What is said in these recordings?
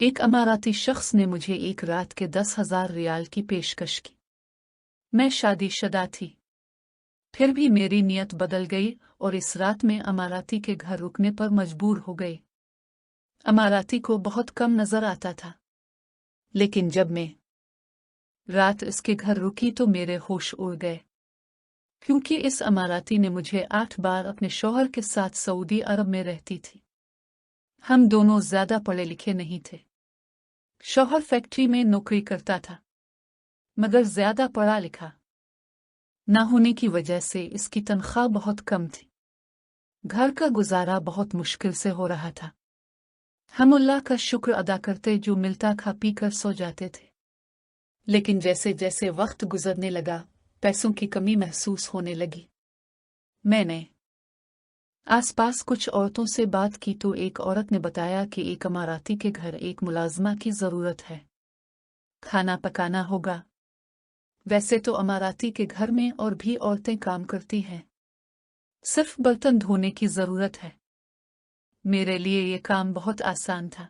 एक अमाराती शख्स ने मुझे एक रात के 10,000 रियाल की पेशकश की। मैं शादीशुदा थी। फिर भी मेरी नीयत बदल गई और इस रात में अमाराती के घर रुकने पर मजबूर हो गई। अमाराती को बहुत कम नजर आता था, लेकिन जब मैं रात इसके घर रुकी तो मेरे होश उड़ गए, क्योंकि इस अमाराती ने मुझे 8 बार अपने शौहर के साथ सऊदी अरब में रहती थी। हम दोनों ज्यादा पढ़े लिखे नहीं थे। शौहर फैक्ट्री में नौकरी करता था, मगर ज्यादा पढ़ा लिखा ना होने की वजह से इसकी तनख्वाह बहुत कम थी। घर का गुजारा बहुत मुश्किल से हो रहा था। हम अल्लाह का शुक्र अदा करते जो मिलता खा पी कर सो जाते थे। लेकिन जैसे जैसे वक्त गुजरने लगा, पैसों की कमी महसूस होने लगी। मैंने आसपास कुछ औरतों से बात की तो एक औरत ने बताया कि एक अमाराती के घर एक मुलाजमा की जरूरत है। खाना पकाना होगा। वैसे तो अमाराती के घर में और भी औरतें काम करती हैं, सिर्फ बर्तन धोने की जरूरत है। मेरे लिए ये काम बहुत आसान था,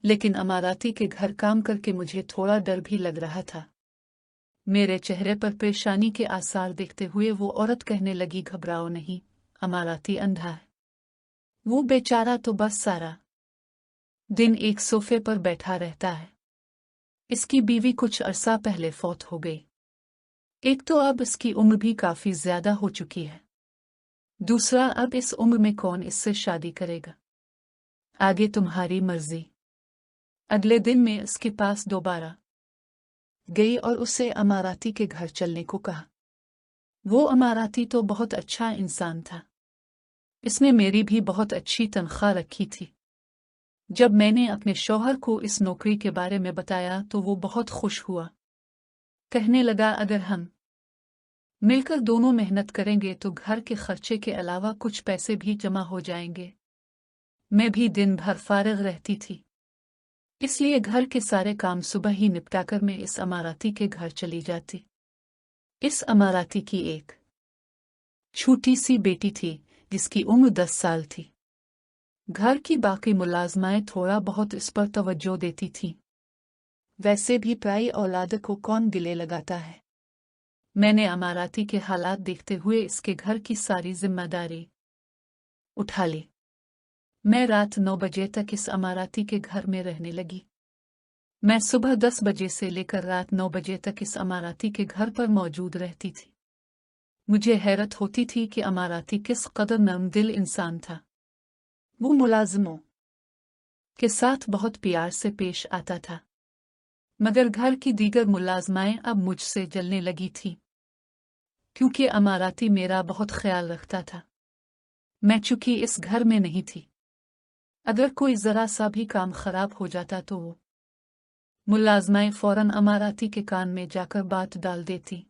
लेकिन अमाराती के घर काम करके मुझे थोड़ा डर भी लग रहा था। मेरे चेहरे पर परेशानी के आसार देखते हुए वो औरत कहने लगी, घबराओ नहीं, अमाराती अंधा है। वो बेचारा तो बस सारा दिन एक सोफे पर बैठा रहता है। इसकी बीवी कुछ अरसा पहले फौत हो गई। एक तो अब इसकी उम्र भी काफी ज्यादा हो चुकी है, दूसरा अब इस उम्र में कौन इससे शादी करेगा। आगे तुम्हारी मर्जी। अगले दिन मैं इसके पास दोबारा गई और उसे अमाराती के घर चलने को कहा। वो अमाराती तो बहुत अच्छा इंसान था। इसने मेरी भी बहुत अच्छी तनख्वाह रखी थी। जब मैंने अपने शौहर को इस नौकरी के बारे में बताया तो वो बहुत खुश हुआ। कहने लगा, अगर हम मिलकर दोनों मेहनत करेंगे तो घर के खर्चे के अलावा कुछ पैसे भी जमा हो जाएंगे। मैं भी दिन भर फारिग रहती थी, इसलिए घर के सारे काम सुबह ही निपटाकर मैं इस अमाराती के घर चली जाती। इस अमाराती की एक छोटी सी बेटी थी जिसकी उम्र 10 साल थी। घर की बाकी मुलाजमाएं थोड़ा बहुत इस पर तवज्जो देती थीं। वैसे भी पराई औलाद को कौन दिले लगाता है। मैंने अमाराती के हालात देखते हुए इसके घर की सारी जिम्मेदारी उठा ली। मैं रात 9 बजे तक इस अमाराती के घर में रहने लगी। मैं सुबह 10 बजे से लेकर रात 9 बजे तक इस अमाराती के घर पर मौजूद रहती थी। मुझे हैरत होती थी कि अमाराती किस कदर नरमदिल इंसान था। वो मुलाजिमों के साथ बहुत प्यार से पेश आता था, मगर घर की दीगर मुलाजमाएं अब मुझसे जलने लगी थीं, क्योंकि अमाराती मेरा बहुत ख्याल रखता था। मैं चूंकि इस घर में नहीं थी, अगर कोई जरा सा भी काम खराब हो जाता तो वो मुलाजमाएं फौरन अमाराती के कान में जाकर बात डाल देती,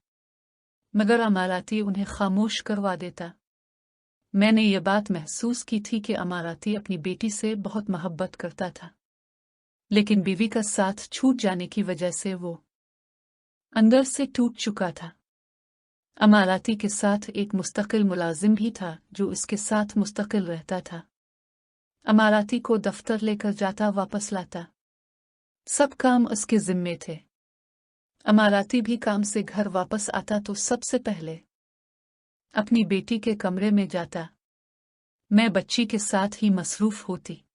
मगर अमाराती उन्हें खामोश करवा देता। मैंने ये बात महसूस की थी कि अमाराती अपनी बेटी से बहुत मोहब्बत करता था, लेकिन बीवी का साथ छूट जाने की वजह से वो अंदर से टूट चुका था। अमाराती के साथ एक मुस्तकिल मुलाजिम भी था जो इसके साथ मुस्तकिल रहता था। अमाराती को दफ्तर लेकर जाता, वापस लाता, सब काम उसके जिम्मे थे। अमाराती भी काम से घर वापस आता तो सबसे पहले अपनी बेटी के कमरे में जाता। मैं बच्ची के साथ ही मसरूफ होती,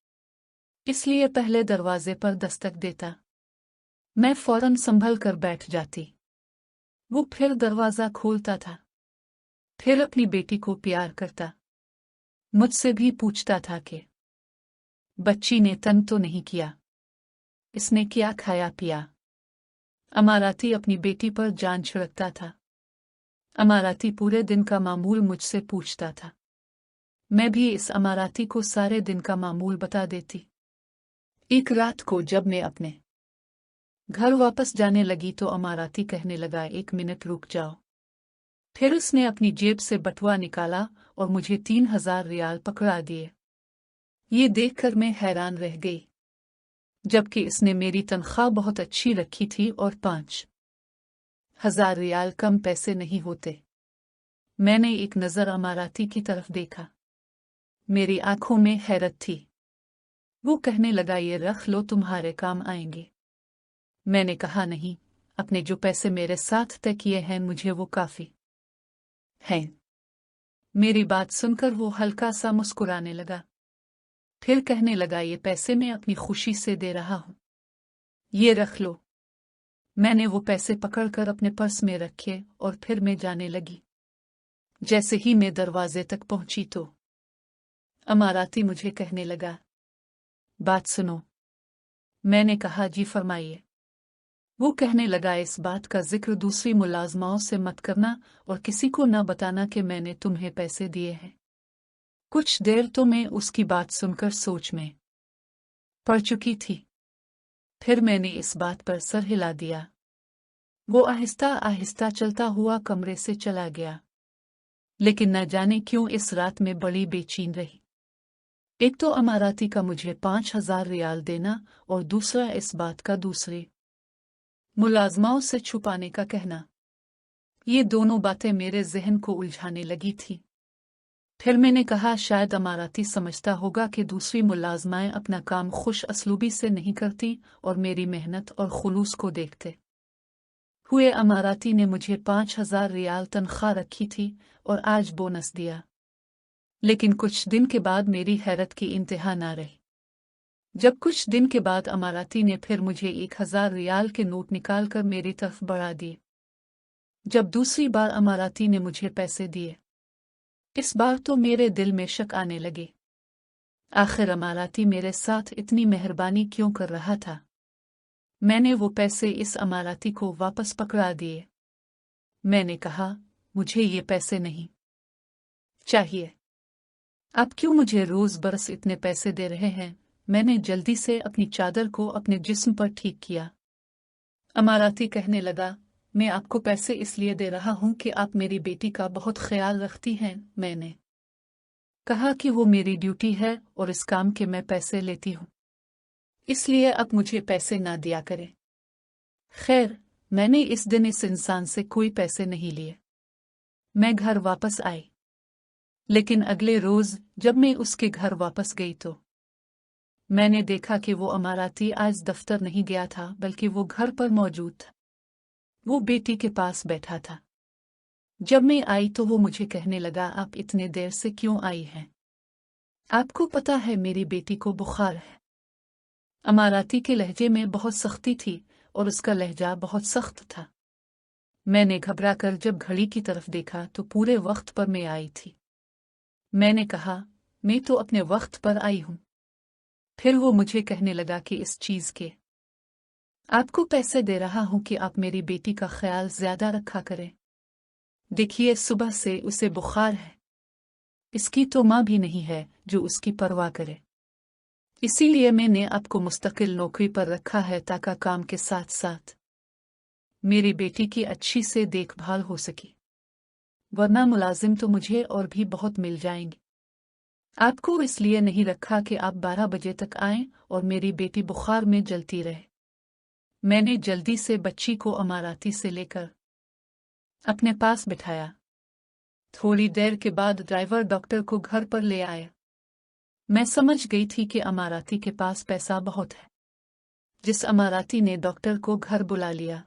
इसलिए पहले दरवाजे पर दस्तक देता। मैं फौरन संभल कर बैठ जाती। वो फिर दरवाजा खोलता था, फिर अपनी बेटी को प्यार करता। मुझसे भी पूछता था कि बच्ची ने तंग तो नहीं किया, इसने क्या खाया पिया। अमाराती अपनी बेटी पर जान छिड़कता था। अमाराती पूरे दिन का मामूल मुझसे पूछता था। मैं भी इस अमाराती को सारे दिन का मामूल बता देती। एक रात को जब मैं अपने घर वापस जाने लगी तो अमाराती कहने लगा, 1 मिनट रुक जाओ। फिर उसने अपनी जेब से बटुआ निकाला और मुझे 3,000 रियाल पकड़ा दिए। ये देखकर मैं हैरान रह गई, जबकि इसने मेरी तनख्वाह बहुत अच्छी रखी थी और 5,000 रियाल कम पैसे नहीं होते। मैंने एक नज़र अमाराती की तरफ देखा। मेरी आंखों में हैरत थी। वो कहने लगा, ये रख लो, तुम्हारे काम आएंगे। मैंने कहा, नहीं, अपने जो पैसे मेरे साथ तय किए हैं मुझे वो काफी हैं। मेरी बात सुनकर वो हल्का सा मुस्कुराने लगा। फिर कहने लगा, ये पैसे मैं अपनी खुशी से दे रहा हूं, ये रख लो। मैंने वो पैसे पकड़कर अपने पर्स में रखे और फिर मैं जाने लगी। जैसे ही मैं दरवाजे तक पहुंची तो अमाराती मुझे कहने लगा, बात सुनो। मैंने कहा, जी फरमाइए। वो कहने लगा, इस बात का जिक्र दूसरी मुलाजमाओं से मत करना और किसी को न बताना कि मैंने तुम्हें पैसे दिए हैं। कुछ देर तो मैं उसकी बात सुनकर सोच में पड़ चुकी थी। फिर मैंने इस बात पर सर हिला दिया। वो आहिस्ता आहिस्ता चलता हुआ कमरे से चला गया, लेकिन न जाने क्यों इस रात में बड़ी बेचैन रही। एक तो अमाराती का मुझे 5,000 रियाल देना और दूसरा इस बात का दूसरे मुलाजमाओं से छुपाने का कहना। ये दोनों बातें मेरे जहन को उलझाने लगी थी। फिर मैंने कहा, शायद अमाराती समझता होगा कि दूसरी मुलाजमाएं अपना काम खुश असलूबी से नहीं करती और मेरी मेहनत और खुलूस को देखते हुए अमाराती ने मुझे 5,000 रियाल तनख्वाह रखी थी और आज बोनस दिया। लेकिन कुछ दिन के बाद मेरी हैरत की इंतहा ना रही। जब कुछ दिन के बाद अमाराती ने फिर मुझे 1,000 रियाल के नोट निकालकर मेरी तरफ बढ़ा दिए। जब दूसरी बार अमाराती ने मुझे पैसे दिए, इस बार तो मेरे दिल में शक आने लगे। आखिर अमाराती मेरे साथ इतनी मेहरबानी क्यों कर रहा था? मैंने वो पैसे इस अमाराती को वापस पकड़ा दिए। मैंने कहा, मुझे ये पैसे नहीं चाहिए। आप क्यों मुझे रोज बरस इतने पैसे दे रहे हैं? मैंने जल्दी से अपनी चादर को अपने जिस्म पर ठीक किया। अमाराती कहने लगा, मैं आपको पैसे इसलिए दे रहा हूं कि आप मेरी बेटी का बहुत ख्याल रखती हैं। मैंने कहा कि वो मेरी ड्यूटी है और इस काम के मैं पैसे लेती हूं, इसलिए अब मुझे पैसे ना दिया करें। खैर, मैंने इस दिन इस इंसान से कोई पैसे नहीं लिए। मैं घर वापस आई, लेकिन अगले रोज जब मैं उसके घर वापस गई तो मैंने देखा कि वो अमाराती आज दफ्तर नहीं गया था, बल्कि वो घर पर मौजूद था। वो बेटी के पास बैठा था। जब मैं आई तो वो मुझे कहने लगा, आप इतने देर से क्यों आई हैं? आपको पता है मेरी बेटी को बुखार है। अमाराती के लहजे में बहुत सख्ती थी और उसका लहजा बहुत सख्त था। मैंने घबराकर जब घड़ी की तरफ देखा तो पूरे वक्त पर मैं आई थी। मैंने कहा, मैं तो अपने वक्त पर आई हूं। फिर वो मुझे कहने लगा कि इस चीज के आपको पैसे दे रहा हूं कि आप मेरी बेटी का ख्याल ज्यादा रखा करें। देखिए, सुबह से उसे बुखार है। इसकी तो माँ भी नहीं है जो उसकी परवाह करे। इसीलिए मैंने आपको मुस्तकिल नौकरी पर रखा है ताकि काम के साथ साथ मेरी बेटी की अच्छी से देखभाल हो सके, वरना मुलाजिम तो मुझे और भी बहुत मिल जाएंगे। आपको इसलिए नहीं रखा कि आप 12 बजे तक आएं और मेरी बेटी बुखार में जलती रहे। मैंने जल्दी से बच्ची को अमाराती से लेकर अपने पास बिठाया। थोड़ी देर के बाद ड्राइवर डॉक्टर को घर पर ले आया। मैं समझ गई थी कि अमाराती के पास पैसा बहुत है। जिस अमाराती ने डॉक्टर को घर बुला लिया।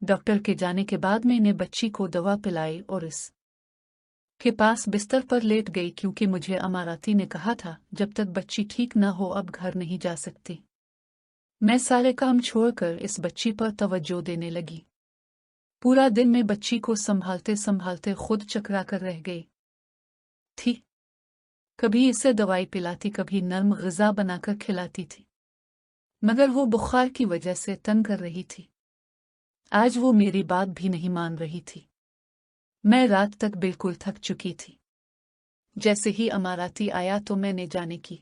डॉक्टर के जाने के बाद मैंने बच्ची को दवा पिलाई और इस के पास बिस्तर पर लेट गई, क्योंकि मुझे अमाराती ने कहा था जब तक बच्ची ठीक ना हो अब घर नहीं जा सकती। मैं सारे काम छोड़कर इस बच्ची पर तवज्जो देने लगी। पूरा दिन मैं बच्ची को संभालते संभालते खुद चकरा कर रह गई थी। कभी इसे दवाई पिलाती, कभी नर्म ग़िज़ा बनाकर खिलाती थी, मगर वो बुखार की वजह से तंग कर रही थी। आज वो मेरी बात भी नहीं मान रही थी। मैं रात तक बिल्कुल थक चुकी थी। जैसे ही अमाराती आया तो मैंने जाने की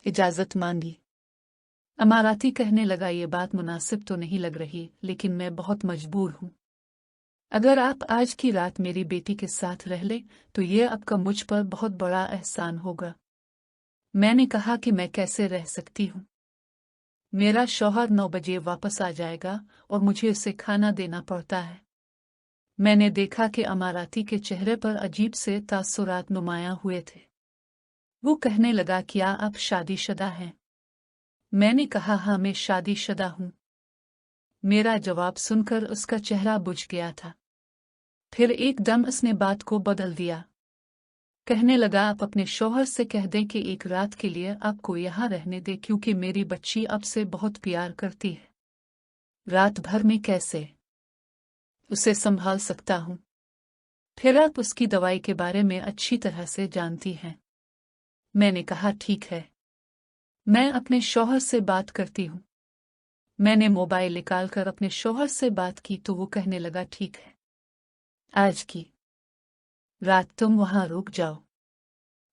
इजाज़त मांगी। अमाराती कहने लगा, ये बात मुनासिब तो नहीं लग रही, लेकिन मैं बहुत मजबूर हूं। अगर आप आज की रात मेरी बेटी के साथ रह ले तो ये आपका मुझ पर बहुत बड़ा एहसान होगा। मैंने कहा कि मैं कैसे रह सकती हूं। मेरा शौहर 9 बजे वापस आ जाएगा और मुझे उसे खाना देना पड़ता है। मैंने देखा कि अमाराती के चेहरे पर अजीब से तासुरात नुमायां हुए थे। वो कहने लगा, क्या आप शादीशुदा हैं? मैंने कहा, हाँ मैं शादीशुदा हूँ। मेरा जवाब सुनकर उसका चेहरा बुझ गया था। फिर एकदम उसने बात को बदल दिया। कहने लगा, आप अपने शौहर से कह दें कि एक रात के लिए आपको यहाँ रहने दे, क्योंकि मेरी बच्ची अब से बहुत प्यार करती है। रात भर में कैसे उसे संभाल सकता हूँ? फिर आप उसकी दवाई के बारे में अच्छी तरह से जानती हैं। मैंने कहा, ठीक है, मैं अपने शौहर से बात करती हूँ। मैंने मोबाइल निकालकर अपने शौहर से बात की तो वो कहने लगा, ठीक है, आज की रात तुम वहां रुक जाओ,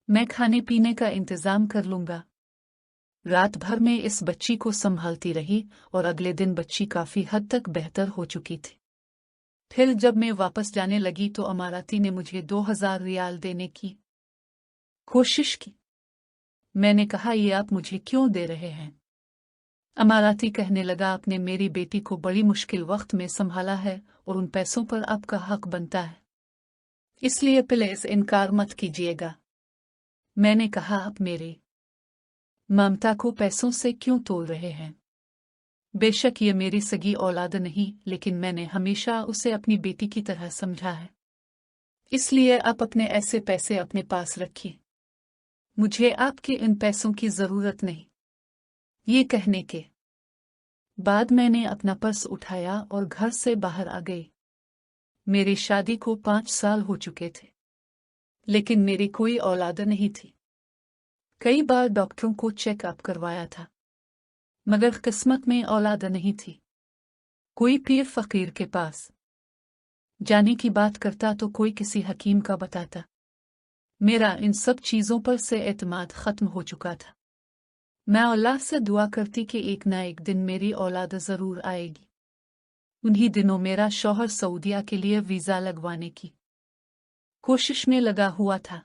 मैं खाने पीने का इंतजाम कर लूंगा। रात भर में इस बच्ची को संभालती रही और अगले दिन बच्ची काफी हद तक बेहतर हो चुकी थी। फिर जब मैं वापस जाने लगी तो अमाराती ने मुझे 2000 रियाल देने की कोशिश की। मैंने कहा, ये आप मुझे क्यों दे रहे हैं? अमाराती कहने लगा, आपने मेरी बेटी को बड़ी मुश्किल वक्त में संभाला है और उन पैसों पर आपका हक बनता है, इसलिए प्लीज इनकार मत कीजिएगा। मैंने कहा, आप मेरी ममता को पैसों से क्यों तोल रहे हैं? बेशक ये मेरी सगी औलाद नहीं, लेकिन मैंने हमेशा उसे अपनी बेटी की तरह समझा है, इसलिए आप अपने ऐसे पैसे अपने पास रखिए, मुझे आपके इन पैसों की जरूरत नहीं। ये कहने के बाद मैंने अपना पर्स उठाया और घर से बाहर आ गई। मेरी शादी को 5 साल हो चुके थे, लेकिन मेरी कोई औलाद नहीं थी। कई बार डॉक्टरों को चेकअप करवाया था, मगर किस्मत में औलाद नहीं थी। कोई पीर फकीर के पास जाने की बात करता तो कोई किसी हकीम का बताता। मेरा इन सब चीजों पर से एतमाद खत्म हो चुका था। मैं अल्लाह से दुआ करती कि एक ना एक दिन मेरी औलाद जरूर आएगी। उन्हीं दिनों मेरा शौहर सऊदिया के लिए वीजा लगवाने की कोशिश में लगा हुआ था,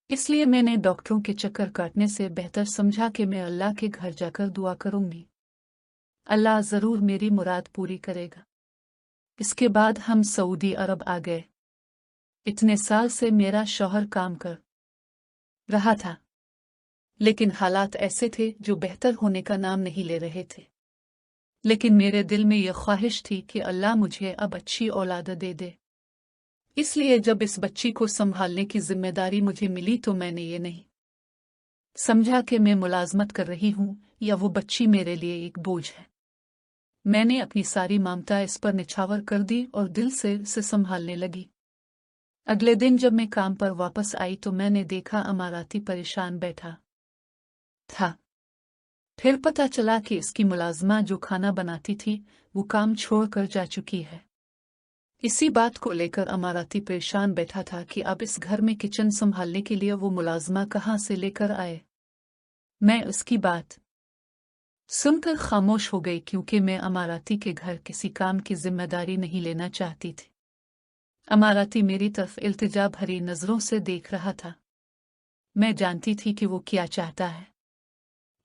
इसलिए मैंने डॉक्टरों के चक्कर काटने से बेहतर समझा कि मैं अल्लाह के घर जाकर दुआ करूंगी। अल्लाह जरूर मेरी मुराद पूरी करेगा। इसके बाद हम सऊदी अरब आ गए। इतने साल से मेरा शौहर काम कर रहा था, लेकिन हालात ऐसे थे जो बेहतर होने का नाम नहीं ले रहे थे। लेकिन मेरे दिल में यह ख्वाहिश थी कि अल्लाह मुझे अब अच्छी औलाद दे दे। इसलिए जब इस बच्ची को संभालने की जिम्मेदारी मुझे मिली तो मैंने ये नहीं समझा कि मैं मुलाजमत कर रही हूं या वो बच्ची मेरे लिए एक बोझ है। मैंने अपनी सारी ममता इस पर निछावर कर दी और दिल से इसे संभालने लगी। अगले दिन जब मैं काम पर वापस आई तो मैंने देखा अमाराती परेशान बैठा था। फिर पता चला कि इसकी मुलाजमा जो खाना बनाती थी वो काम छोड़कर जा चुकी है। इसी बात को लेकर अमाराती परेशान बैठा था कि अब इस घर में किचन संभालने के लिए वो मुलाजमा कहाँ से लेकर आए। मैं उसकी बात सुनकर खामोश हो गई, क्योंकि मैं अमाराती के घर किसी काम की जिम्मेदारी नहीं लेना चाहती थी। अमाराती मेरी तरफ इल्तिजा भरी नजरों से देख रहा था। मैं जानती थी कि वो क्या चाहता है,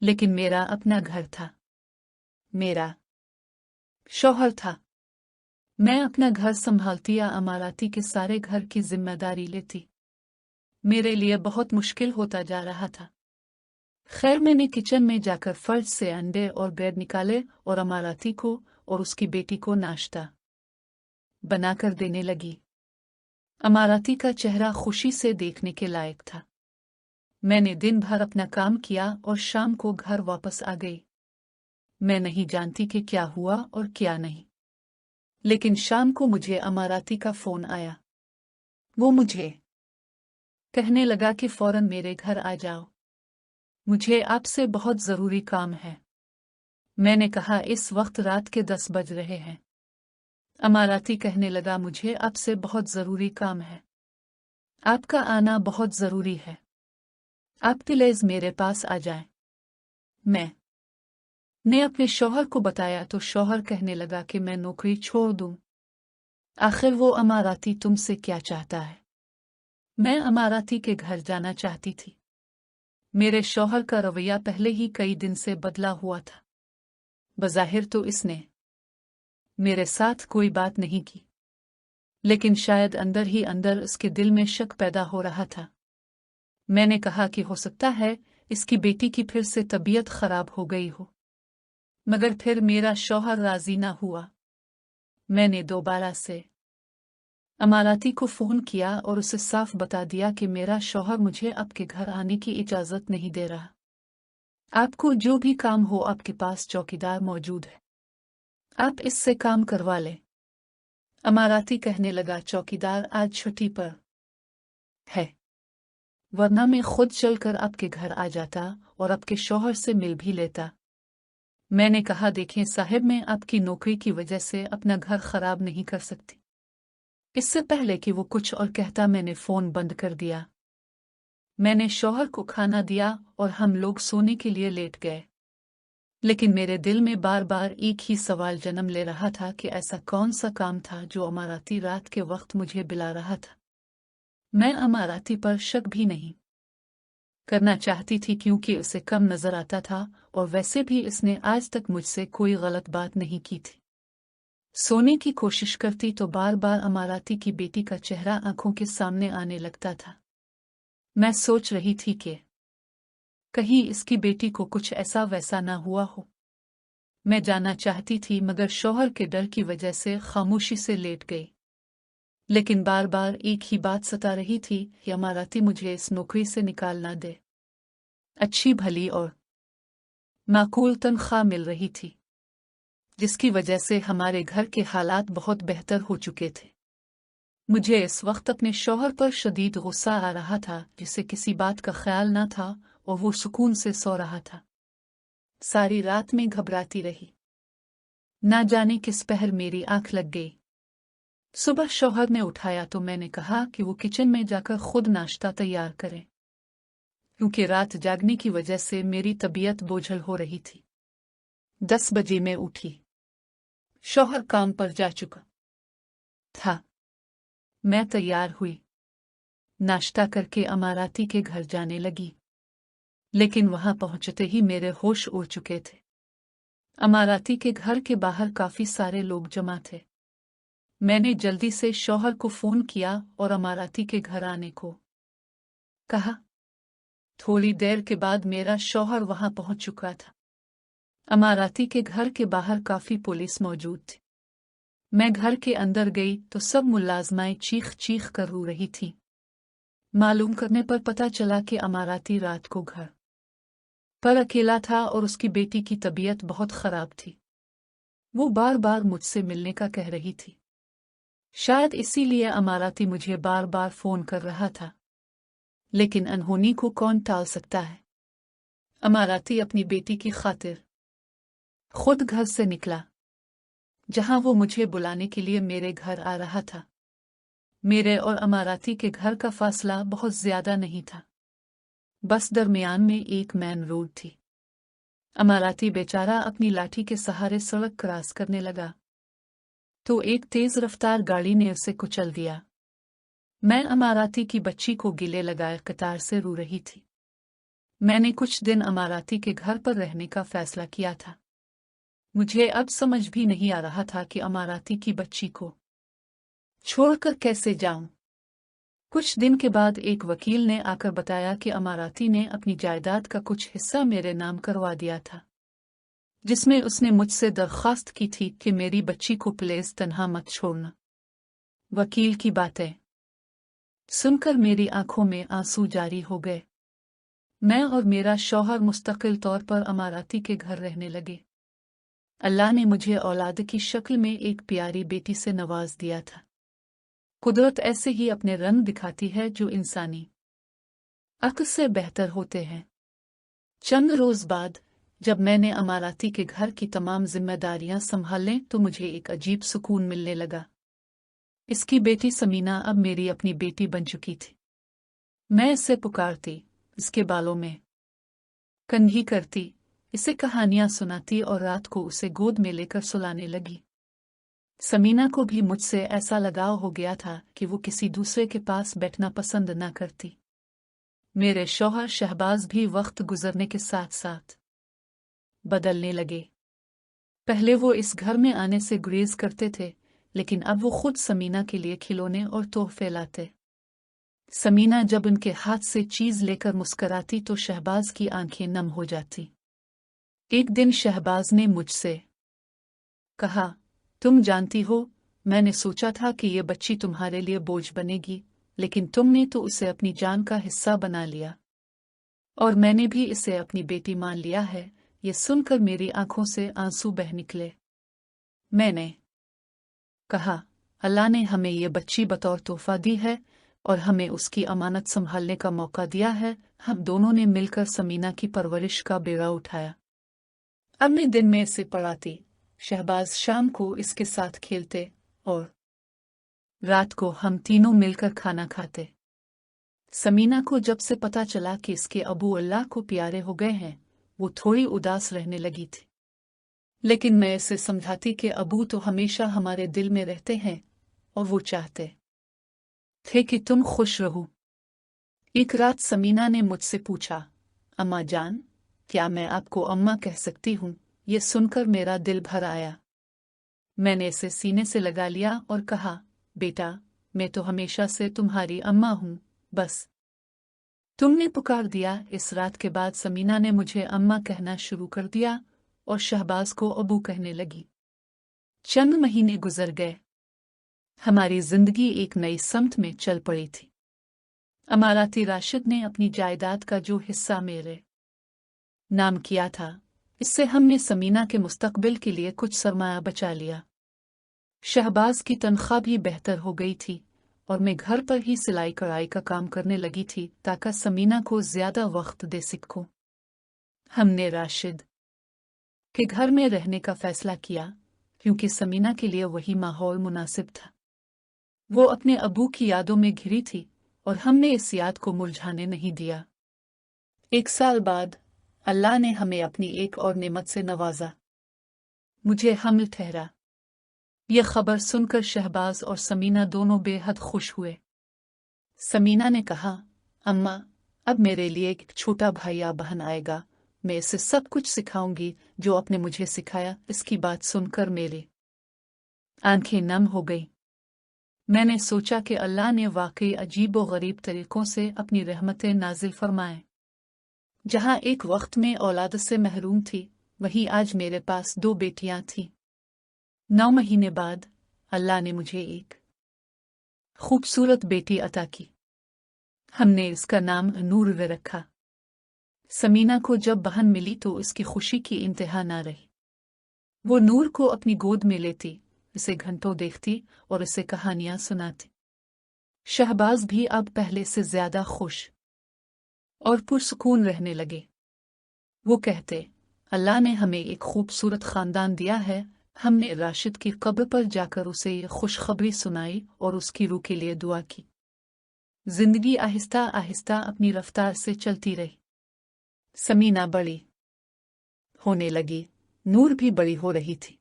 लेकिन मेरा अपना घर था, मेरा शौहर था। मैं अपना घर संभालती या अमाराती के सारे घर की जिम्मेदारी लेती, मेरे लिए बहुत मुश्किल होता जा रहा था। खैर, मैंने किचन में जाकर फर्ज से अंडे और ब्रेड निकाले और अमाराती को और उसकी बेटी को नाश्ता बनाकर देने लगी। अमाराती का चेहरा खुशी से देखने के लायक था। मैंने दिन भर अपना काम किया और शाम को घर वापस आ गई। मैं नहीं जानती कि क्या हुआ और क्या नहीं, लेकिन शाम को मुझे अमाराती का फोन आया। वो मुझे कहने लगा कि फौरन मेरे घर आ जाओ, मुझे आपसे बहुत जरूरी काम है। मैंने कहा, इस वक्त रात के 10 बज रहे हैं। अमाराती कहने लगा, मुझे आपसे बहुत जरूरी काम है, आपका आना बहुत जरूरी है, आप प्लीज मेरे पास आ जाएं। मैंने अपने शौहर को बताया तो शौहर कहने लगा कि मैं नौकरी छोड़ दूं। आखिर वो अमाराती तुमसे क्या चाहता है? मैं अमाराती के घर जाना चाहती थी। मेरे शौहर का रवैया पहले ही कई दिन से बदला हुआ था। बज़ाहिर तो इसने मेरे साथ कोई बात नहीं की, लेकिन शायद अंदर ही अंदर उसके दिल में शक पैदा हो रहा था। मैंने कहा कि हो सकता है इसकी बेटी की फिर से तबीयत खराब हो गई हो, मगर फिर मेरा शौहर राजी ना हुआ। मैंने दोबारा से अमाराती को फोन किया और उसे साफ बता दिया कि मेरा शौहर मुझे आपके घर आने की इजाजत नहीं दे रहा। आपको जो भी काम हो आपके पास चौकीदार मौजूद है, आप इससे काम करवा लें। अमाराती कहने लगा, चौकीदार आज छुट्टी पर है, वरना मैं खुद चलकर आपके घर आ जाता और आपके शौहर से मिल भी लेता। मैंने कहा, देखें साहब, मैं आपकी नौकरी की वजह से अपना घर खराब नहीं कर सकती। इससे पहले कि वो कुछ और कहता मैंने फोन बंद कर दिया। मैंने शौहर को खाना दिया और हम लोग सोने के लिए लेट गए। लेकिन मेरे दिल में बार बार एक ही सवाल जन्म ले रहा था कि ऐसा कौन सा काम था जो अमाराती रात के वक्त मुझे बुला रहा था। मैं अमाराती पर शक भी नहीं करना चाहती थी क्योंकि उसे कम नजर आता था और वैसे भी इसने आज तक मुझसे कोई गलत बात नहीं की थी। सोने की कोशिश करती तो बार बार अमाराती की बेटी का चेहरा आंखों के सामने आने लगता था। मैं सोच रही थी कि कहीं इसकी बेटी को कुछ ऐसा वैसा ना हुआ हो। मैं जानना चाहती थी मगर शौहर के डर की वजह से खामोशी से लेट गई। लेकिन बार बार एक ही बात सता रही थी कि अमाराती मुझे इस नौकरी से निकाल ना दे। अच्छी भली और माकूल तनख्वाह मिल रही थी, जिसकी वजह से हमारे घर के हालात बहुत बेहतर हो चुके थे। मुझे इस वक्त अपने शौहर पर शदीद गुस्सा आ रहा था, जिसे किसी बात का ख्याल ना था और वो सुकून से सो रहा था। सारी रात में घबराती रही, ना जाने किस पहर मेरी आंख लग गई। सुबह शौहर ने उठाया तो मैंने कहा कि वो किचन में जाकर खुद नाश्ता तैयार करें, क्योंकि रात जागने की वजह से मेरी तबीयत बोझल हो रही थी। 10 बजे मैं उठी। शौहर काम पर जा चुका था। मैं तैयार हुई, नाश्ता करके अमाराती के घर जाने लगी। लेकिन वहां पहुंचते ही मेरे होश उड़ चुके थे। अमाराती के घर के बाहर काफी सारे लोग जमा थे। मैंने जल्दी से शौहर को फोन किया और अमाराती के घर आने को कहा। थोड़ी देर के बाद मेरा शौहर वहां पहुंच चुका था। अमाराती के घर के बाहर काफी पुलिस मौजूद थी। मैं घर के अंदर गई तो सब मुलाजमाएं चीख चीख कर रो रही थी। मालूम करने पर पता चला कि अमाराती रात को घर पर अकेला था और उसकी बेटी की तबीयत बहुत खराब थी। वो बार बार मुझसे मिलने का कह रही थी। शायद इसीलिए अमाराती मुझे बार बार फोन कर रहा था। लेकिन अनहोनी को कौन टाल सकता है। अमाराती अपनी बेटी की खातिर खुद घर से निकला, जहां वो मुझे बुलाने के लिए मेरे घर आ रहा था। मेरे और अमाराती के घर का फासला बहुत ज्यादा नहीं था, बस दरमियान में एक मेन रोड थी। अमाराती बेचारा अपनी लाठी के सहारे सड़क क्रॉस करने लगा तो एक तेज रफ्तार गाड़ी ने उसे कुचल दिया। मैं अमाराती की बच्ची को गिले लगाए कतार से रो रही थी। मैंने कुछ दिन अमाराती के घर पर रहने का फैसला किया था। मुझे अब समझ भी नहीं आ रहा था कि अमाराती की बच्ची को छोड़कर कैसे जाऊं। कुछ दिन के बाद एक वकील ने आकर बताया कि अमाराती ने अपनी जायदाद का कुछ हिस्सा मेरे नाम करवा दिया था, जिसमें उसने मुझसे दरख्वास्त की थी कि मेरी बच्ची को प्लीज तन्हा मत छोड़ना। वकील की बातें सुनकर मेरी आंखों में आंसू जारी हो गए। मैं और मेरा शौहर मुस्तकिल तौर पर अमाराती के घर रहने लगे। अल्लाह ने मुझे औलाद की शक्ल में एक प्यारी बेटी से नवाज दिया था। कुदरत ऐसे ही अपने रंग दिखाती है जो इंसानी अक्ल से बेहतर होते हैं। चंद रोज बाद जब मैंने अमाराती के घर की तमाम जिम्मेदारियां संभालें तो मुझे एक अजीब सुकून मिलने लगा। इसकी बेटी समीना अब मेरी अपनी बेटी बन चुकी थी। मैं इसे पुकारती, इसके बालों में कंघी करती, इसे कहानियां सुनाती और रात को उसे गोद में लेकर सुलाने लगी। समीना को भी मुझसे ऐसा लगाव हो गया था कि वो किसी दूसरे के पास बैठना पसंद न करती। मेरे शौहर शहबाज भी वक्त गुजरने के साथ साथ बदलने लगे। पहले वो इस घर में आने से गुरेज करते थे, लेकिन अब वो खुद समीना के लिए खिलौने और तोहफे लाते। समीना जब उनके हाथ से चीज लेकर मुस्कराती तो शहबाज की आंखें नम हो जाती। एक दिन शहबाज ने मुझसे कहा, तुम जानती हो, मैंने सोचा था कि ये बच्ची तुम्हारे लिए बोझ बनेगी, लेकिन तुमने तो उसे अपनी जान का हिस्सा बना लिया और मैंने भी इसे अपनी बेटी मान लिया है। ये सुनकर मेरी आंखों से आंसू बह निकले। मैंने कहा, अल्लाह ने हमें ये बच्ची बतौर तोहफा दी है और हमें उसकी अमानत संभालने का मौका दिया है। हम दोनों ने मिलकर समीना की परवरिश का बेड़ा उठाया। अगले दिन मैं इसे पढ़ाती, शहबाज शाम को इसके साथ खेलते और रात को हम तीनों मिलकर खाना खाते। समीना को जब से पता चला कि इसके अबू अल्लाह को प्यारे हो गए हैं, वो थोड़ी उदास रहने लगी थी। लेकिन मैं इसे समझाती कि अबू तो हमेशा हमारे दिल में रहते हैं और वो चाहते थे कि तुम खुश रहो। एक रात समीना ने मुझसे पूछा, अम्मा जान, क्या मैं आपको अम्मा कह सकती हूँ? ये सुनकर मेरा दिल भर आया। मैंने इसे सीने से लगा लिया और कहा, बेटा, मैं तो हमेशा से तुम्हारी अम्मा हूँ, बस तुमने पुकार दिया। इस रात के बाद समीना ने मुझे अम्मा कहना शुरू कर दिया और शहबाज को अबू कहने लगी। चंद महीने गुजर गए। हमारी जिंदगी एक नई समत में चल पड़ी थी। अमाराती राशिद ने अपनी जायदाद का जो हिस्सा मेरे नाम किया था, इससे हमने समीना के मुस्तकबिल के लिए कुछ सरमाया बचा लिया। शहबाज की तनख्वाह भी बेहतर हो गई थी और मैं घर पर ही सिलाई कढ़ाई का काम करने लगी थी ताकि समीना को ज्यादा वक्त दे सकूं। हमने राशिद के घर में रहने का फैसला किया क्योंकि समीना के लिए वही माहौल मुनासिब था। वो अपने अबू की यादों में घिरी थी और हमने इस याद को मुरझाने नहीं दिया। 1 साल बाद अल्लाह ने हमें अपनी एक और नेमत से नवाजा। मुझे हम्ल ठहरा। यह खबर सुनकर शहबाज और समीना दोनों बेहद खुश हुए। समीना ने कहा, अम्मा, अब मेरे लिए एक छोटा भाई या बहन आएगा। मैं इसे सब कुछ सिखाऊंगी जो आपने मुझे सिखाया। इसकी बात सुनकर मेरी आंखें नम हो गई। मैंने सोचा कि अल्लाह ने वाकई अजीब व गरीब तरीकों से अपनी रहमतें नाजिल फरमाएं। जहां एक वक्त में औलाद से महरूम थी, वहीं आज मेरे पास 2 बेटियां थीं। 9 महीने बाद अल्लाह ने मुझे एक खूबसूरत बेटी अता की। हमने इसका नाम नूर रखा। समीना को जब बहन मिली तो इसकी खुशी की इंतहा ना रही। वो नूर को अपनी गोद में लेती, इसे घंटों देखती और इसे कहानियां सुनाती। शहबाज भी अब पहले से ज्यादा खुश और पुरसुकून रहने लगे। वो कहते, अल्लाह ने हमें एक खूबसूरत खानदान दिया है। हमने राशिद की कब्र पर जाकर उसे ये खुशखबरी सुनाई और उसकी रूह के लिए दुआ की। जिंदगी आहिस्ता आहिस्ता अपनी रफ्तार से चलती रही। समीना बड़ी होने लगी, नूर भी बड़ी हो रही थी।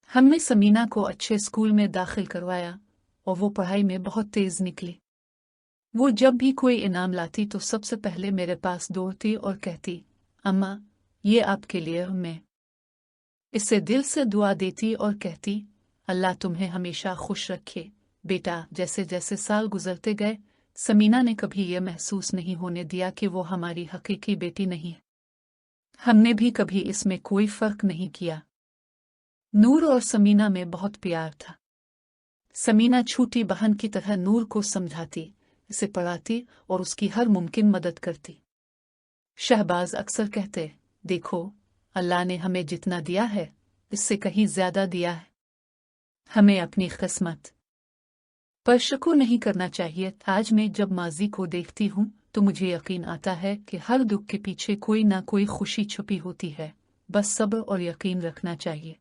हमने समीना को अच्छे स्कूल में दाखिल करवाया और वो पढ़ाई में बहुत तेज निकली। वो जब भी कोई इनाम लाती तो सबसे पहले मेरे पास दौड़ती और कहती, अम्मा, ये आपके लिए। मैं इसे दिल से दुआ देती और कहती, अल्लाह तुम्हें हमेशा खुश रखे। बेटा, जैसे जैसे साल गुजरते गए, समीना ने कभी यह महसूस नहीं होने दिया कि वो हमारी हकीकी बेटी नहीं है। हमने भी कभी इसमें कोई फर्क नहीं किया। नूर और समीना में बहुत प्यार था। समीना छोटी बहन की तरह नूर को समझाती, इसे पढ़ाती और उसकी हर मुमकिन मदद करती। शहबाज अक्सर कहते, देखो, अल्लाह ने हमें जितना दिया है इससे कहीं ज्यादा दिया है। हमें अपनी किस्मत पर शको नहीं करना चाहिए। आज मैं जब माजी को देखती हूँ तो मुझे यकीन आता है कि हर दुख के पीछे कोई ना कोई खुशी छुपी होती है। बस सब्र और यकीन रखना चाहिए।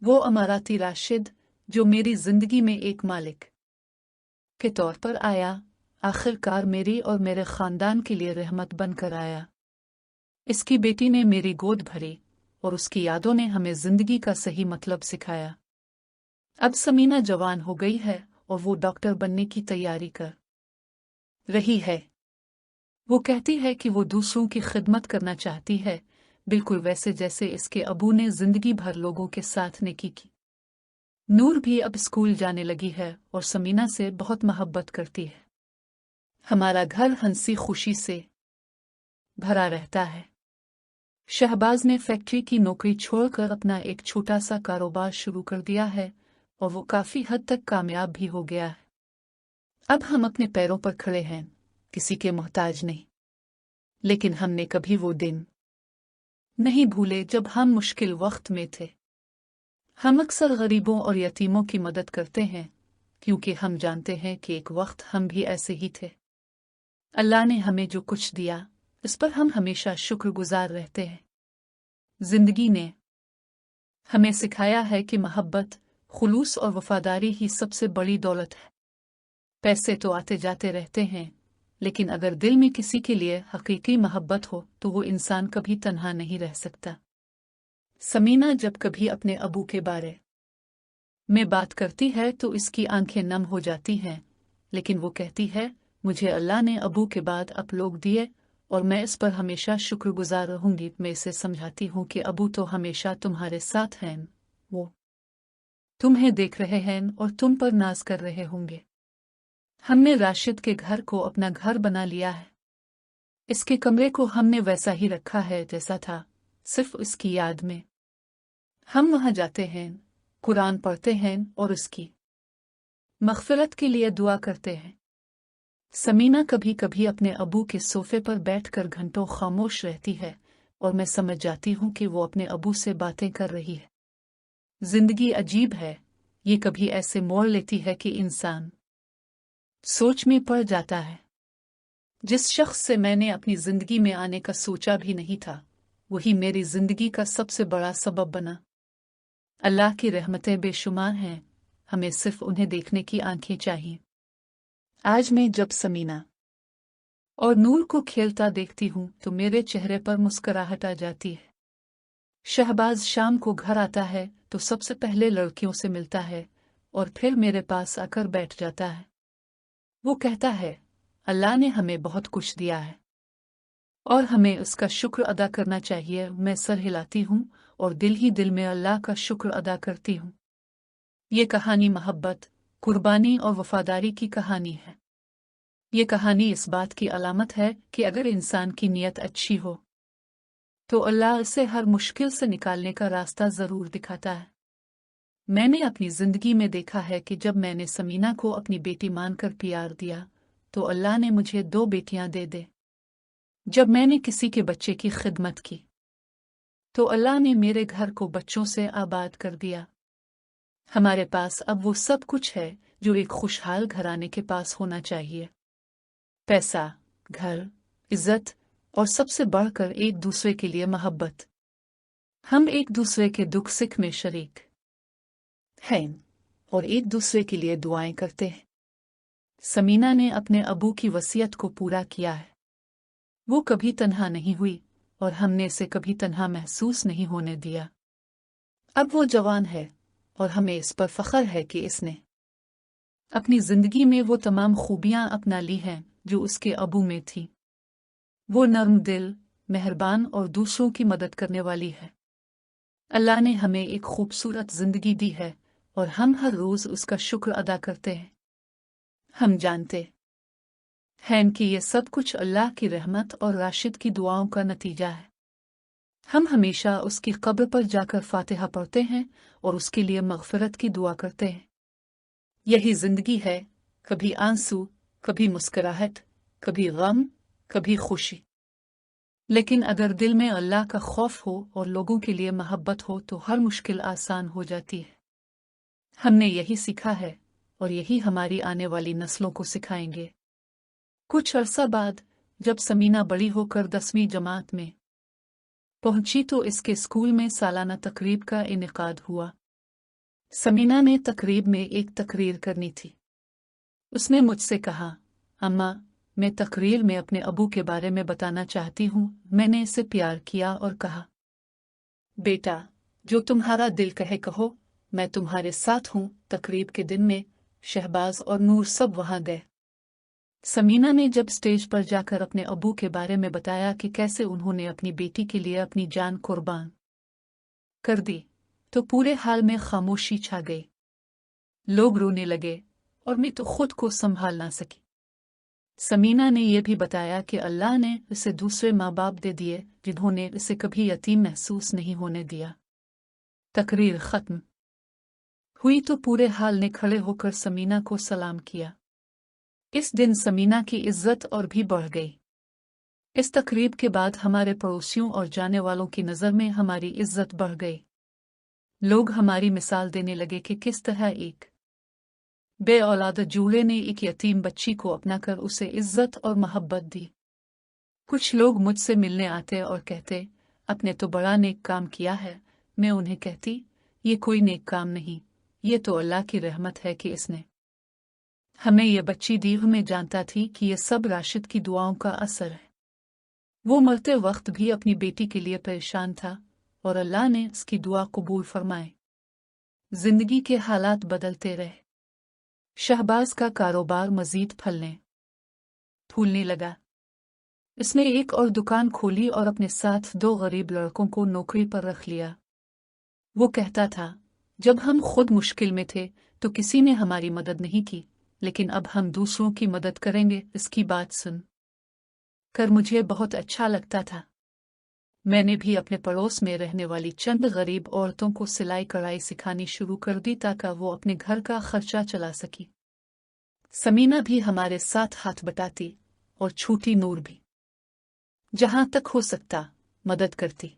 वो अमाराती राशिद जो मेरी जिंदगी में एक मालिक के तौर पर आया, आखिरकार मेरी और मेरे खानदान के लिए रहमत बनकर आया। इसकी बेटी ने मेरी गोद भरी और उसकी यादों ने हमें जिंदगी का सही मतलब सिखाया। अब समीना जवान हो गई है और वो डॉक्टर बनने की तैयारी कर रही है। वो कहती है कि वो दूसरों की खिदमत करना चाहती है, बिल्कुल वैसे जैसे इसके अबू ने जिंदगी भर लोगों के साथ नेकी की। नूर भी अब स्कूल जाने लगी है और समीना से बहुत मोहब्बत करती है। हमारा घर हंसी खुशी से भरा रहता है। शहबाज ने फैक्ट्री की नौकरी छोड़कर अपना एक छोटा सा कारोबार शुरू कर दिया है और वो काफी हद तक कामयाब भी हो गया है। अब हम अपने पैरों पर खड़े हैं, किसी के मोहताज नहीं। लेकिन हमने कभी वो दिन नहीं भूले जब हम मुश्किल वक्त में थे। हम अक्सर गरीबों और यतीमों की मदद करते हैं क्योंकि हम जानते हैं कि एक वक्त हम भी ऐसे ही थे। अल्लाह ने हमें जो कुछ दिया इस पर हम हमेशा शुक्रगुजार रहते हैं। जिंदगी ने हमें सिखाया है कि मोहब्बत, खुलूस और वफादारी ही सबसे बड़ी दौलत है। पैसे तो आते जाते रहते हैं, लेकिन अगर दिल में किसी के लिए हकीकी मोहब्बत हो तो वो इंसान कभी तन्हा नहीं रह सकता। समीना जब कभी अपने अबू के बारे में बात करती है तो इसकी आंखें नम हो जाती हैं, लेकिन वो कहती है, मुझे अल्लाह ने अबू के बाद आप लोग दिए और मैं इस पर हमेशा शुक्रगुजार रहूंगी। मैं इसे समझाती हूँ कि अबू तो हमेशा तुम्हारे साथ हैं, वो तुम्हें देख रहे हैं और तुम पर नाज कर रहे होंगे। हमने राशिद के घर को अपना घर बना लिया है। इसके कमरे को हमने वैसा ही रखा है जैसा था, सिर्फ इसकी याद में। हम वहां जाते हैं, कुरान पढ़ते हैं और उसकी मग़फ़िरत के लिए दुआ करते हैं। समीना कभी कभी अपने अबू के सोफे पर बैठकर घंटों खामोश रहती है और मैं समझ जाती हूँ कि वो अपने अबू से बातें कर रही है। जिंदगी अजीब है, ये कभी ऐसे मोड़ लेती है कि इंसान सोच में पड़ जाता है। जिस शख्स से मैंने अपनी जिंदगी में आने का सोचा भी नहीं था, वही मेरी जिंदगी का सबसे बड़ा सबब बना। अल्लाह की रहमतें बेशुमार हैं, हमें सिर्फ उन्हें देखने की आंखें चाहिए। आज मैं जब समीना और नूर को खेलता देखती हूँ तो मेरे चेहरे पर मुस्कुराहट आ जाती है। शहबाज शाम को घर आता है तो सबसे पहले लड़कियों से मिलता है और फिर मेरे पास आकर बैठ जाता है। वो कहता है, अल्लाह ने हमें बहुत कुछ दिया है और हमें उसका शुक्र अदा करना चाहिए। मैं सर हिलाती हूँ और दिल ही दिल में अल्लाह का शुक्र अदा करती हूँ। ये कहानी मोहब्बत, कुर्बानी और वफादारी की कहानी है। ये कहानी इस बात की अलामत है कि अगर इंसान की नीयत अच्छी हो तो अल्लाह उसे हर मुश्किल से निकालने का रास्ता जरूर दिखाता है। मैंने अपनी जिंदगी में देखा है कि जब मैंने समीना को अपनी बेटी मानकर प्यार दिया तो अल्लाह ने मुझे 2 बेटियां दे। जब मैंने किसी के बच्चे की खिदमत की तो अल्लाह ने मेरे घर को बच्चों से आबाद कर दिया। हमारे पास अब वो सब कुछ है जो एक खुशहाल घराने के पास होना चाहिए। पैसा, घर, इज्जत और सबसे बढ़कर एक दूसरे के लिए मोहब्बत। हम एक दूसरे के दुख सुख में शरीक हैं और एक दूसरे के लिए दुआएं करते हैं। समीना ने अपने अबू की वसीयत को पूरा किया है। वो कभी तन्हा नहीं हुई और हमने इसे कभी तन्हा महसूस नहीं होने दिया। अब वो जवान है और हमें इस पर फख्र है कि इसने अपनी जिंदगी में वो तमाम खूबियां अपना ली हैं जो उसके अबू में थी। वो नर्म दिल, मेहरबान और दूसरों की मदद करने वाली है। अल्लाह ने हमें एक खूबसूरत जिंदगी दी है और हम हर रोज उसका शुक्र अदा करते हैं। हम जानते हैं कि ये सब कुछ अल्लाह की रहमत और राशिद की दुआओं का नतीजा है। हम हमेशा उसकी कब्र पर जाकर फातिहा पढ़ते हैं और उसके लिए मग़फ़िरत की दुआ करते हैं। यही जिंदगी है, कभी आंसू, कभी मुस्कुराहट, कभी गम, कभी खुशी। लेकिन अगर दिल में अल्लाह का खौफ हो और लोगों के लिए मोहब्बत हो तो हर मुश्किल आसान हो जाती है। हमने यही सीखा है और यही हमारी आने वाली नस्लों को सिखाएंगे। कुछ अरसा बाद जब समीना बड़ी होकर 10वीं जमात में पहुंची तो इसके स्कूल में सालाना तकरीब का इनेकाद हुआ। समीना ने तकरीब में एक तकरीर करनी थी। उसने मुझसे कहा, अम्मा, मैं तकरीर में अपने अबू के बारे में बताना चाहती हूँ। मैंने इसे प्यार किया और कहा, बेटा, जो तुम्हारा दिल कहे कहो, मैं तुम्हारे साथ हूँ। तकरीब के दिन में शहबाज और नूर सब वहां गए। समीना ने जब स्टेज पर जाकर अपने अबू के बारे में बताया कि कैसे उन्होंने अपनी बेटी के लिए अपनी जान कुर्बान कर दी तो पूरे हाल में खामोशी छा गई। लोग रोने लगे और मैं तो खुद को संभाल ना सकी। समीना ने यह भी बताया कि अल्लाह ने इसे दूसरे माँ बाप दे दिए जिन्होंने इसे कभी यतीम महसूस नहीं होने दिया। तकरीर ख़त्म हुई तो पूरे हाल ने खड़े होकर समीना को सलाम किया। इस दिन समीना की इज्जत और भी बढ़ गई। इस तकरीब के बाद हमारे पड़ोसियों और जाने वालों की नज़र में हमारी इज्जत बढ़ गई। लोग हमारी मिसाल देने लगे कि किस तरह एक बे औलाद जूड़े ने एक यतीम बच्ची को अपनाकर उसे इज्जत और मोहब्बत दी। कुछ लोग मुझसे मिलने आते और कहते, आपने तो बड़ा नेक काम किया है। मैं उन्हें कहती, ये कोई नेक काम नहीं, ये तो अल्लाह की रहमत है कि इसने हमें ये बच्ची दी। मैं जानता थी कि ये सब राशिद की दुआओं का असर है। वो मरते वक्त भी अपनी बेटी के लिए परेशान था और अल्लाह ने उसकी दुआ कबूल फरमाए। जिंदगी के हालात बदलते रहे। शहबाज का कारोबार मजीद फूलने लगा। इसने एक और दुकान खोली और अपने साथ 2 गरीब लड़कों को नौकरी पर रख लिया। वो कहता था, जब हम खुद मुश्किल में थे तो किसी ने हमारी मदद नहीं की, लेकिन अब हम दूसरों की मदद करेंगे। इसकी बात सुन कर मुझे बहुत अच्छा लगता था। मैंने भी अपने पड़ोस में रहने वाली चंद गरीब औरतों को सिलाई कढ़ाई सिखानी शुरू कर दी ताकि वो अपने घर का खर्चा चला सकी। समीना भी हमारे साथ हाथ बटाती और छोटी नूर भी जहां तक हो सकता मदद करती।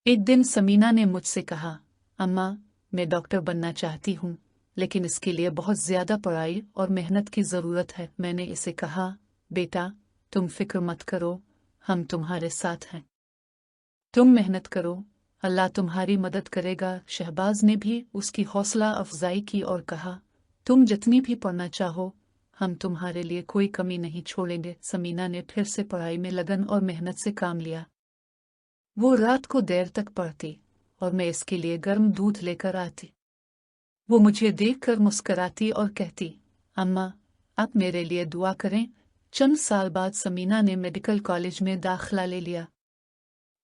एक दिन समीना ने मुझसे कहा, अम्मा, मैं डॉक्टर बनना चाहती हूँ, लेकिन इसके लिए बहुत ज्यादा पढ़ाई और मेहनत की जरूरत है। मैंने इसे कहा, बेटा, तुम फिक्र मत करो, हम तुम्हारे साथ हैं। तुम मेहनत करो, अल्लाह तुम्हारी मदद करेगा। शहबाज ने भी उसकी हौसला अफजाई की और कहा, तुम जितनी भी पढ़ना चाहो, हम तुम्हारे लिए कोई कमी नहीं छोड़ेंगे। समीना ने फिर से पढ़ाई में लगन और मेहनत से काम लिया। वो रात को देर तक पढ़ती और मैं इसके लिए गर्म दूध लेकर आती। वो मुझे देखकर मुस्कराती और कहती, अम्मा, आप मेरे लिए दुआ करें। चंद साल बाद समीना ने मेडिकल कॉलेज में दाखिला ले लिया।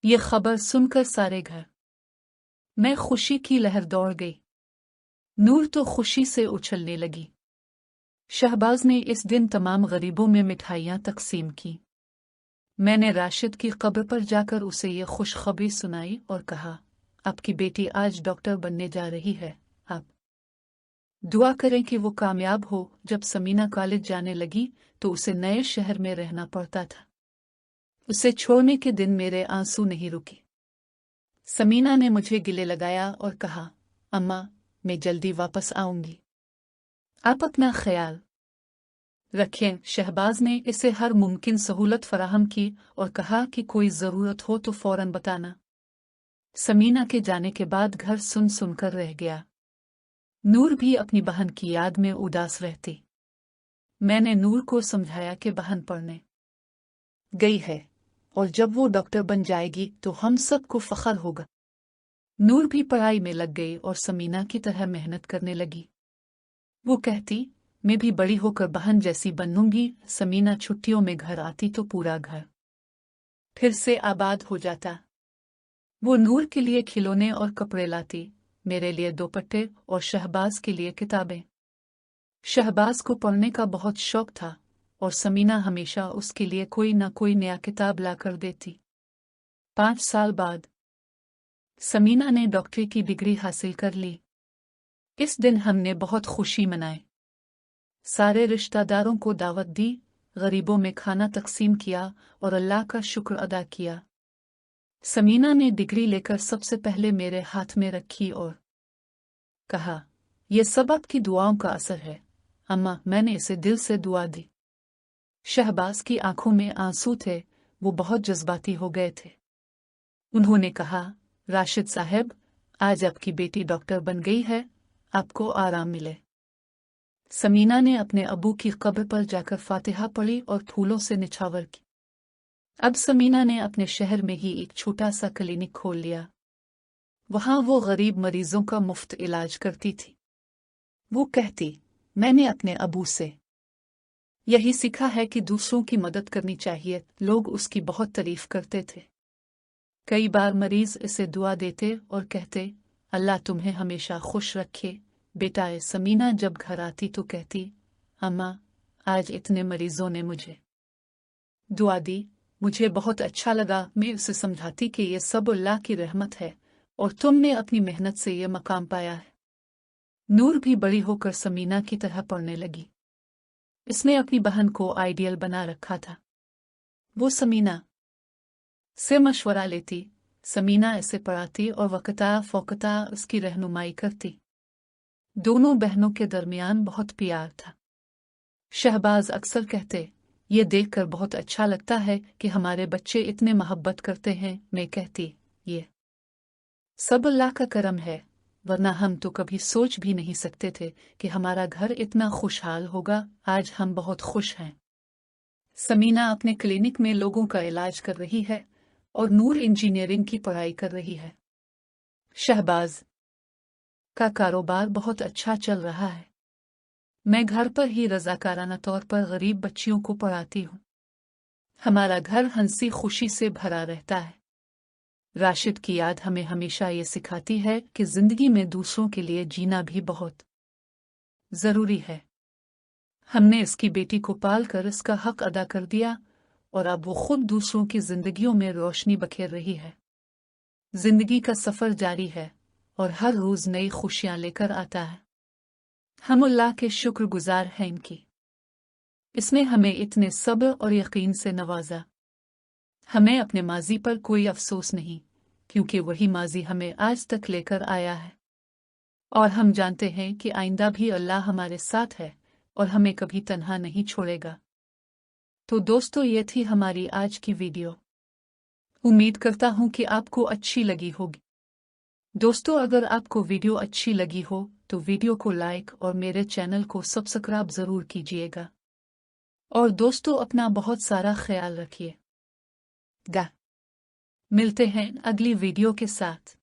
ये खबर सुनकर सारे घर में खुशी की लहर दौड़ गई। नूर तो खुशी से उछलने लगी। शहबाज ने इस दिन तमाम गरीबों में मिठाइयाँ तकसीम की। मैंने राशिद की कब्र पर जाकर उसे ये खुशखबरी सुनाई और कहा, आपकी बेटी आज डॉक्टर बनने जा रही है, आप दुआ करें कि वो कामयाब हो। जब समीना कॉलेज जाने लगी तो उसे नए शहर में रहना पड़ता था। उसे छोड़ने के दिन मेरे आंसू नहीं रुके। समीना ने मुझे गिले लगाया और कहा, अम्मा, मैं जल्दी वापस आऊंगी, आप अपना ख्याल रखें। शहबाज ने इसे हर मुमकिन सहूलत फराहम की और कहा कि कोई ज़रूरत हो तो फौरन बताना। समीना के जाने के बाद घर सुन सुनकर रह गया। नूर भी अपनी बहन की याद में उदास रहती। मैंने नूर को समझाया कि बहन पढ़ने गई है और जब वो डॉक्टर बन जाएगी तो हम सबको फख्र होगा। नूर भी पढ़ाई में लग गई और समीना की तरह मेहनत करने लगी। वो कहती, मैं भी बड़ी होकर बहन जैसी बनूंगी। समीना छुट्टियों में घर आती तो पूरा घर फिर से आबाद हो जाता। वो नूर के लिए खिलौने और कपड़े लाती, मेरे लिए दुपट्टे और शहबाज के लिए किताबें। शहबाज को पढ़ने का बहुत शौक था और समीना हमेशा उसके लिए कोई ना कोई नया किताब ला कर देती। 5 साल बाद समीना ने डॉक्टरी की डिग्री हासिल कर ली। इस दिन हमने बहुत खुशी मनाई। सारे रिश्तेदारों को दावत दी, गरीबों में खाना तकसीम किया और अल्लाह का शुक्र अदा किया। समीना ने डिग्री लेकर सबसे पहले मेरे हाथ में रखी और कहा, यह सब आपकी दुआओं का असर है अम्मा। मैंने इसे दिल से दुआ दी। शहबाज की आंखों में आंसू थे, वो बहुत जज्बाती हो गए थे। उन्होंने कहा, राशिद साहब, आज आपकी बेटी डॉक्टर बन गई है, आपको आराम मिले। समीना ने अपने अबू की कब्र पर जाकर फातिहा पढ़ी और फूलों से निछावर की। अब समीना ने अपने शहर में ही एक छोटा सा क्लिनिक खोल लिया। वहां वो गरीब मरीजों का मुफ्त इलाज करती थी। वो कहती, मैंने अपने अबू से यही सीखा है कि दूसरों की मदद करनी चाहिए। लोग उसकी बहुत तारीफ करते थे। कई बार मरीज इसे दुआ देते और कहते, अल्लाह तुम्हें हमेशा खुश रखे। बेटा समीना जब घर आती तो कहती, अम्मा, आज इतने मरीजों ने मुझे दुआ दी। मुझे बहुत अच्छा लगा। मैं उसे समझाती कि ये सब अल्लाह की रहमत है और तुमने अपनी मेहनत से ये मकाम पाया है। नूर भी बड़ी होकर समीना की तरह पढ़ने लगी। इसने अपनी बहन को आइडियल बना रखा था। वो समीना से मशवरा लेती, समीना ऐसे पढ़ाती और वक्ता फ़ौकता उसकी रहनुमाई करती। दोनों बहनों के दरमियान बहुत प्यार था। शहबाज अक्सर कहते, ये देखकर बहुत अच्छा लगता है कि हमारे बच्चे इतने मोहब्बत करते हैं। मैं कहती, ये सब अल्लाह का करम है, वरना हम तो कभी सोच भी नहीं सकते थे कि हमारा घर इतना खुशहाल होगा। आज हम बहुत खुश हैं। समीना अपने क्लिनिक में लोगों का इलाज कर रही है और नूर इंजीनियरिंग की पढ़ाई कर रही है। शहबाज का कारोबार बहुत अच्छा चल रहा है। मैं घर पर ही रज़ाकाराना तौर पर गरीब बच्चियों को पढ़ाती हूँ। हमारा घर हंसी खुशी से भरा रहता है। राशिद की याद हमें हमेशा ये सिखाती है कि जिंदगी में दूसरों के लिए जीना भी बहुत जरूरी है। हमने इसकी बेटी को पाल कर इसका हक अदा कर दिया और अब वो खुद दूसरों की जिंदगियों में रोशनी बखेर रही है। जिंदगी का सफर जारी है और हर रोज नई खुशियां लेकर आता है। हम अल्लाह के शुक्रगुजार हैं इनकी। इसने हमें इतने सब्र और यकीन से नवाजा। हमें अपने माजी पर कोई अफसोस नहीं, क्योंकि वही माजी हमें आज तक लेकर आया है और हम जानते हैं कि आइंदा भी अल्लाह हमारे साथ है और हमें कभी तन्हा नहीं छोड़ेगा। तो दोस्तों, ये थी हमारी आज की वीडियो। उम्मीद करता हूं कि आपको अच्छी लगी होगी। दोस्तों, अगर आपको वीडियो अच्छी लगी हो तो वीडियो को लाइक और मेरे चैनल को सब्सक्राइब जरूर कीजिएगा। और दोस्तों, अपना बहुत सारा ख्याल रखिए। मिलते हैं अगली वीडियो के साथ।